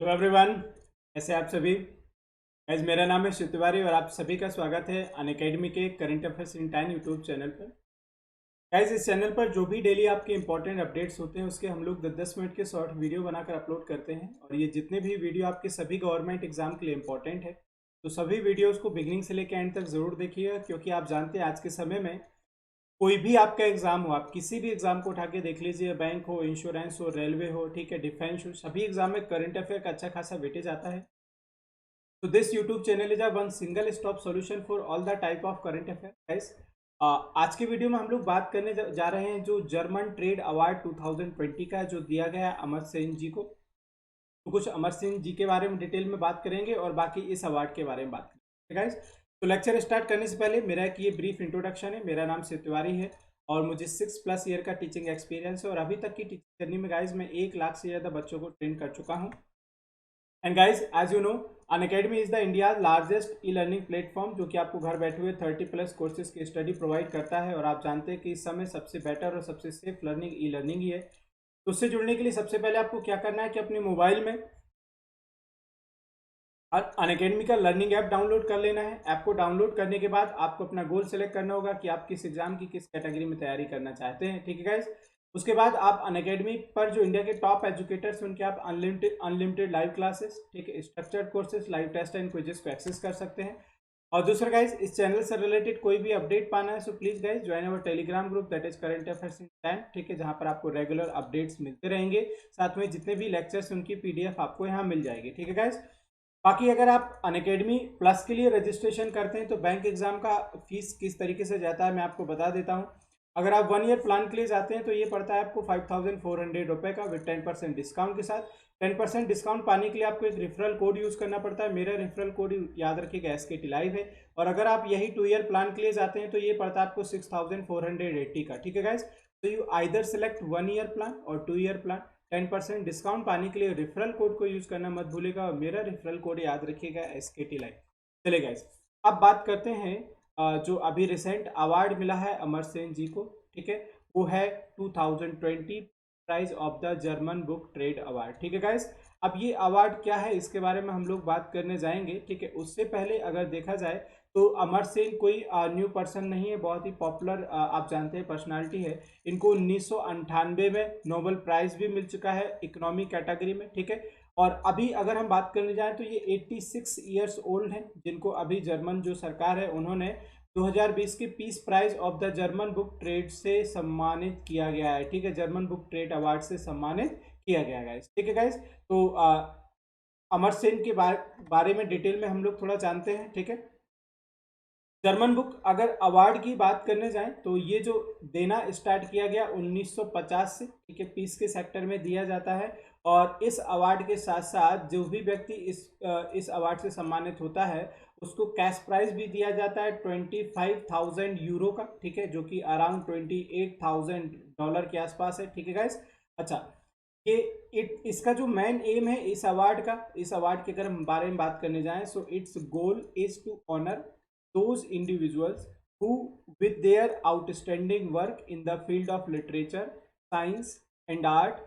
तो एवरीवन, कैसे आप सभी। गाइस, मेरा नाम है शिव तिवारी और आप सभी का स्वागत है अनअकैडमी के current affairs in 10 YouTube channel पर। गाइस, इस चैनल पर जो भी डेली आपके इंपॉर्टेंट अपडेट्स होते हैं उसके हम लोग 10-10 मिनट के शॉर्ट वीडियो बनाकर अपलोड करते हैं। और ये जितने भी वीडियो आपके सभी गवर्नमेंट एग्जाम के लिए इंपॉर्टेंट है, तो सभी वीडियोज़ को बिगिनिंग से लेकर एंड तक ज़रूर देखिएगा, क्योंकि आप जानते हैं आज के समय में कोई भी आपका एग्जाम हो, आप किसी भी एग्जाम को उठा के देख लीजिए, बैंक हो, इंश्योरेंस हो, रेलवे हो, ठीक है, डिफेंस हो, सभी एग्जाम में करंट अफेयर का अच्छा खासा वेटेज आता है। So this YouTube channel is a one single stop solution for all the type of current affairs guys। आज के वीडियो में हम लोग बात करने जा रहे हैं जो जर्मन ट्रेड अवार्ड 2020 का जो दिया गया है अमर सेन जी को। तो कुछ अमर सिंह जी के बारे में डिटेल में बात करेंगे और बाकी इस अवार्ड के बारे में बात करेंगे गाइस। तो लेक्चर स्टार्ट करने से पहले मेरा एक ये ब्रीफ इंट्रोडक्शन है। मेरा नाम शिव तिवारी है और मुझे 6+ ईयर का टीचिंग एक्सपीरियंस है और अभी तक की टीचिंग जर्नी में गाइस मैं 1 लाख से ज़्यादा बच्चों को ट्रेन कर चुका हूँ। And guys, as you know, Unacademy is the India largest e learning platform, जो कि आपको घर बैठे हुए 30+ कोर्सेज की स्टडी प्रोवाइड करता है। और आप जानते हैं कि इस समय सबसे बेटर और सबसे सेफ लर्निंग ई लर्निंग ही है। तो उससे जुड़ने के लिए सबसे पहले आपको क्या करना है कि अपने मोबाइल में अनअकैडमी का लर्निंग ऐप डाउनलोड कर लेना है। ऐप को डाउनलोड करने के बाद आपको अपना गोल सेलेक्ट करना होगा कि आप किस एग्जाम की किस कैटेगरी में तैयारी करना चाहते हैं, ठीक है गाइज। उसके बाद आप अनअकैडमी पर जो इंडिया के टॉप एजुकेटर्स हैं उनके आप अनलिमिटेड लाइव क्लासेस, ठीक है, structured courses, live test and quizzes को एक्सेस कर सकते हैं। और दूसरा गाइज, इस चैनल से रिलेटेड कोई भी अपडेट पाना है so please guys join our Telegram group, that is current affairs in 10, ठीक है, जहां पर आपको रेगुलर अपडेट्स मिलते रहेंगे। साथ में जितने भी लेक्चर्स उनकी पीडीएफ आपको यहाँ मिल जाएगी, ठीक है गाइज। बाकी अगर आप अनअकैडमी प्लस के लिए रजिस्ट्रेशन करते हैं तो बैंक एग्जाम का फीस किस तरीके से जाता है मैं आपको बता देता हूं। अगर आप 1 ईयर प्लान के लिए जाते हैं तो ये पड़ता है आपको 5400 रुपये का विद 10% डिस्काउंट के साथ। 10% डिस्काउंट पाने के लिए आपको एक रेफरल कोड यूज़ करना पड़ता है। मेरा रेफरल कोड याद रखिएगा, SKT लाइव है। और अगर आप यही 2 ईयर प्लान के लिए जाते हैं तो ये पड़ता है आपको 6480 का, ठीक है गाइज। तो you either select 1 year plan और 2 ईयर प्लान। 10% डिस्काउंट पाने के लिए रेफरल कोड को यूज करना मत भूलेगा और मेरा रेफरल कोड याद रखिएगा, SKT लाइव। चले गाइस, अब बात करते हैं जो अभी रिसेंट अवार्ड मिला है अमर सेन जी को, ठीक है, वो है 2020 prize of the German book trade award, ठीक है गाइस। अब ये अवार्ड क्या है इसके बारे में हम लोग बात करने जाएंगे, ठीक है। उससे पहले अगर देखा जाए तो अमर सेन कोई न्यू पर्सन नहीं है, बहुत ही पॉपुलर आप जानते हैं पर्सनालिटी है। इनको 1998 में नोबेल प्राइज भी मिल चुका है इकोनॉमी कैटेगरी में, ठीक है। और अभी अगर हम बात करने जाएं तो ये 86 ईयर्स ओल्ड हैं, जिनको अभी जर्मन जो सरकार है उन्होंने 2020 के peace prize of the German book trade से सम्मानित किया गया है, ठीक है, जर्मन बुक ट्रेड अवार्ड से सम्मानित किया गया है, ठीक है गाइस। तो अमर सेन के बारे में डिटेल में हम लोग थोड़ा जानते हैं, ठीक है। जर्मन बुक अगर अवार्ड की बात करने जाएं तो ये जो देना स्टार्ट किया गया 1950 से, ठीक है, पीस के सेक्टर में दिया जाता है। और इस अवार्ड के साथ साथ जो भी व्यक्ति इस अवार्ड से सम्मानित होता है उसको कैश प्राइज भी दिया जाता है 25,000 यूरो का, ठीक है, जो कि अराउंड $28,000 के आसपास है, ठीक है गाइस। अच्छा, ये इसका जो मेन एम है इस अवार्ड के अगर हम बारे में बात करने जाएं so its goal is to honour those individuals who, with their outstanding work in the field of literature, science, and art,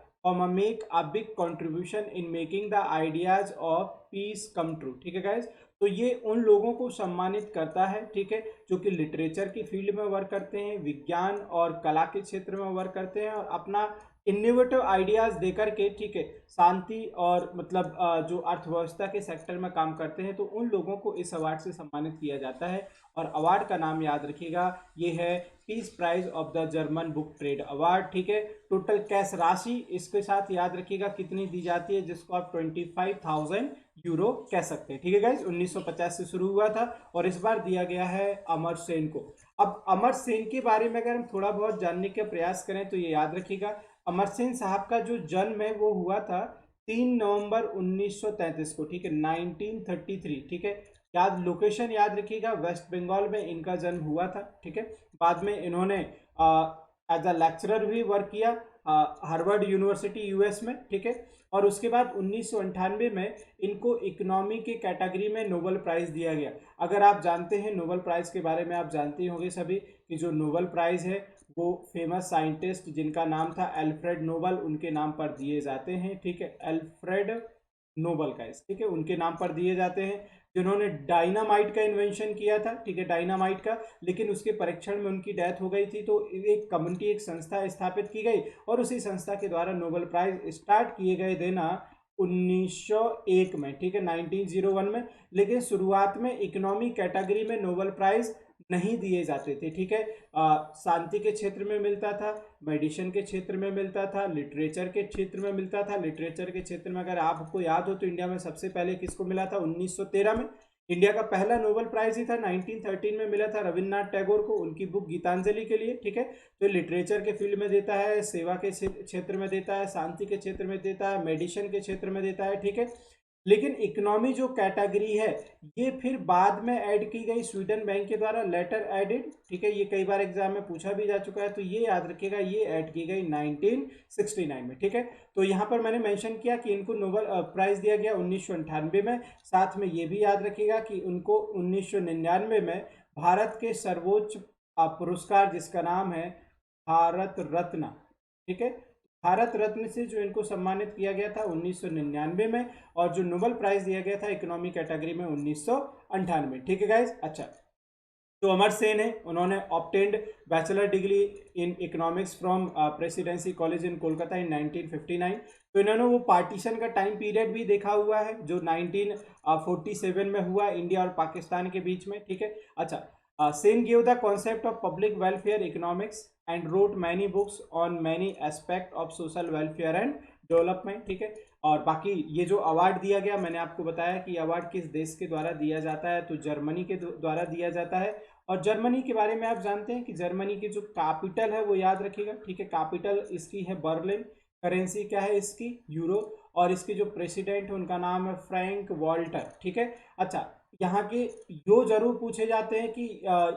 make a big contribution in making the ideas of peace come true, ठीक है guys. तो ये उन लोगों को सम्मानित करता है, ठीक है, जो कि लिटरेचर की फील्ड में वर्क करते हैं, विज्ञान और कला के क्षेत्र में वर्क करते हैं और अपना इनोवेटिव आइडियाज देकर के, ठीक है, शांति और मतलब जो अर्थव्यवस्था के सेक्टर में काम करते हैं, तो उन लोगों को इस अवार्ड से सम्मानित किया जाता है। और अवार्ड का नाम याद रखिएगा, ये है peace prize of the German book trade award, ठीक है। टोटल कैश राशि इसके साथ याद रखिएगा कितनी दी जाती है, जिसको आप 25,000 यूरो कह सकते हैं, ठीक है गाइज। 1950 से शुरू हुआ था और इस बार दिया गया है अमर सेन को। अब अमर सेन के बारे में अगर हम थोड़ा बहुत जानने का प्रयास करें तो ये याद रखिएगा, अमर सेन साहब का जो जन्म है वो हुआ था 3 नवंबर 1933 को, ठीक है, 1933, ठीक है। लोकेशन याद रखिएगा, वेस्ट बंगाल में इनका जन्म हुआ था, ठीक है। बाद में इन्होंने एज अ लेक्चरर भी वर्क किया हार्वर्ड यूनिवर्सिटी यूएस में, ठीक है। और उसके बाद 1998 में इनको इकोनॉमी के कैटेगरी में नोबेल प्राइज दिया गया। अगर आप जानते हैं नोबेल प्राइज के बारे में, आप जानते ही होंगे सभी कि जो नोबेल प्राइज है वो फेमस साइंटिस्ट जिनका नाम था एल्फ्रेड नोबल, उनके नाम पर दिए जाते हैं, ठीक है। एल्फ्रेड नोबल प्राइज, ठीक है, उनके नाम पर दिए जाते हैं जिन्होंने डायनामाइट का इन्वेंशन किया था, ठीक है, डायनामाइट का, लेकिन उसके परीक्षण में उनकी डेथ हो गई थी, तो एक कम्युनिटी, एक संस्था स्थापित की गई और उसी संस्था के द्वारा नोबल प्राइज स्टार्ट किए गए देना 1901 में, ठीक है, 1901 में। लेकिन शुरुआत में इकोनॉमी कैटेगरी में नोबल प्राइज नहीं दिए जाते थे, ठीक है, शांति के क्षेत्र में मिलता था, मेडिसिन के क्षेत्र में मिलता था, लिटरेचर के क्षेत्र में मिलता था। लिटरेचर के क्षेत्र में अगर आपको याद हो तो इंडिया में सबसे पहले किसको मिला था, 1913 में इंडिया का पहला नोबेल प्राइज ही था, 1913 में मिला था रविन्द्रनाथ टैगोर को, उनकी बुक गीतांजलि के लिए, ठीक है। तो लिटरेचर के फील्ड में देता है, सेवा के क्षेत्र में देता है, शांति के क्षेत्र में देता है, मेडिसिन के क्षेत्र में देता है, ठीक है। लेकिन इकोनॉमी जो कैटेगरी है ये फिर बाद में ऐड की गई स्वीडन बैंक के द्वारा, लेटर एडेड, ठीक है, ये कई बार एग्जाम में पूछा भी जा चुका है, तो ये याद रखिएगा, ये ऐड की गई 1969 में, ठीक है। तो यहाँ पर मैंने मेंशन किया कि इनको नोबेल प्राइज दिया गया 1998 में। साथ में ये भी याद रखिएगा कि उनको 1999 में भारत के सर्वोच्च पुरस्कार जिसका नाम है भारत रत्न, ठीक है, भारत रत्न से जो इनको सम्मानित किया गया था 1999 में, और जो नोबेल प्राइज दिया गया था इकोनॉमी कैटेगरी में 1998, ठीक है गाइज। अच्छा, तो अमर सेन है, उन्होंने obtained bachelor degree in economics from presidency college in Kolkata in 1959। तो इन्होंने वो पार्टीशन का टाइम पीरियड भी देखा हुआ है जो 1947 में हुआ इंडिया और पाकिस्तान के बीच में, ठीक है। अच्छा, Sen give the concept of public welfare economics and wrote many books on many aspect of social welfare and development, ठीक है। और बाकी ये जो अवार्ड दिया गया, मैंने आपको बताया कि अवार्ड किस देश के द्वारा दिया जाता है, तो जर्मनी के द्वारा दिया जाता है। और जर्मनी के बारे में आप जानते हैं कि जर्मनी की जो कैपिटल है वो याद रखिएगा, ठीक है, कैपिटल इसकी है बर्लिन, करेंसी क्या है इसकी, यूरो, और इसके जो प्रेसिडेंट है उनका नाम है फ्रैंक वॉल्टर, ठीक है। अच्छा, यहाँ के यो जरूर पूछे जाते हैं कि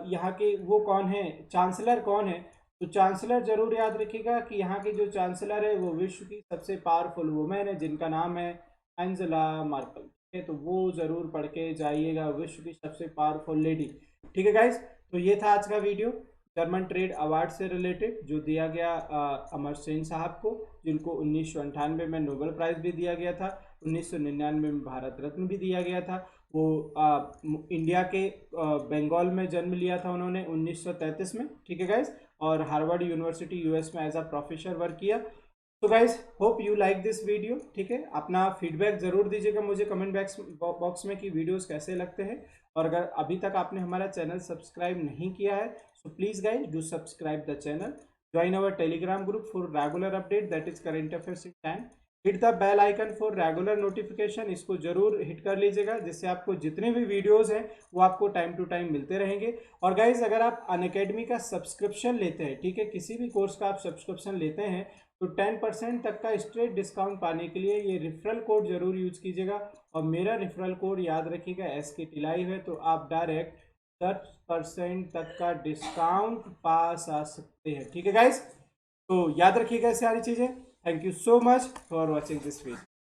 यहाँ के वो कौन है, चांसलर कौन है, तो चांसलर जरूर याद रखिएगा कि यहाँ की जो चांसलर है वो विश्व की सबसे पावरफुल वुमेन है जिनका नाम है एंजेला मार्कल, ठीक है, तो वो जरूर पढ़ के जाइएगा, विश्व की सबसे पावरफुल लेडी, ठीक है गाइज। तो ये था आज का वीडियो जर्मन ट्रेड अवार्ड से रिलेटेड जो दिया गया अमर सेन साहब को, जिनको 1998 में नोबेल प्राइज भी दिया गया था, 1999 में भारत रत्न भी दिया गया था। वो इंडिया के बंगाल में जन्म लिया था उन्होंने 1933 में, ठीक है गाइज, और हार्वर्ड यूनिवर्सिटी यूएस में एज अ प्रोफेसर वर्क किया। तो guys hope you like this video, ठीक है, अपना फीडबैक जरूर दीजिएगा मुझे कमेंट बॉक्स में कि वीडियोस कैसे लगते हैं। और अगर अभी तक आपने हमारा चैनल सब्सक्राइब नहीं किया है so please guys do subscribe the channel, join our Telegram group for regular update that is current affairs in time, hit the bell icon for regular notification, इसको जरूर हिट कर लीजिएगा जिससे आपको जितने भी वीडियोस हैं वो आपको टाइम टू टाइम मिलते रहेंगे। और गाइज अगर आप अनअकैडमी का सब्सक्रिप्शन लेते हैं, ठीक है, किसी भी कोर्स का आप सब्सक्रिप्शन लेते हैं तो 10% तक का स्ट्रेट डिस्काउंट पाने के लिए ये रेफरल कोड जरूर यूज कीजिएगा, और मेरा रेफरल कोड याद रखिएगा SK लाइव है, तो आप डायरेक्ट 10% तक का डिस्काउंट पा सकते हैं, ठीक है गाइज। तो याद रखिएगा सारी चीज़ें। Thank you so much for watching this video.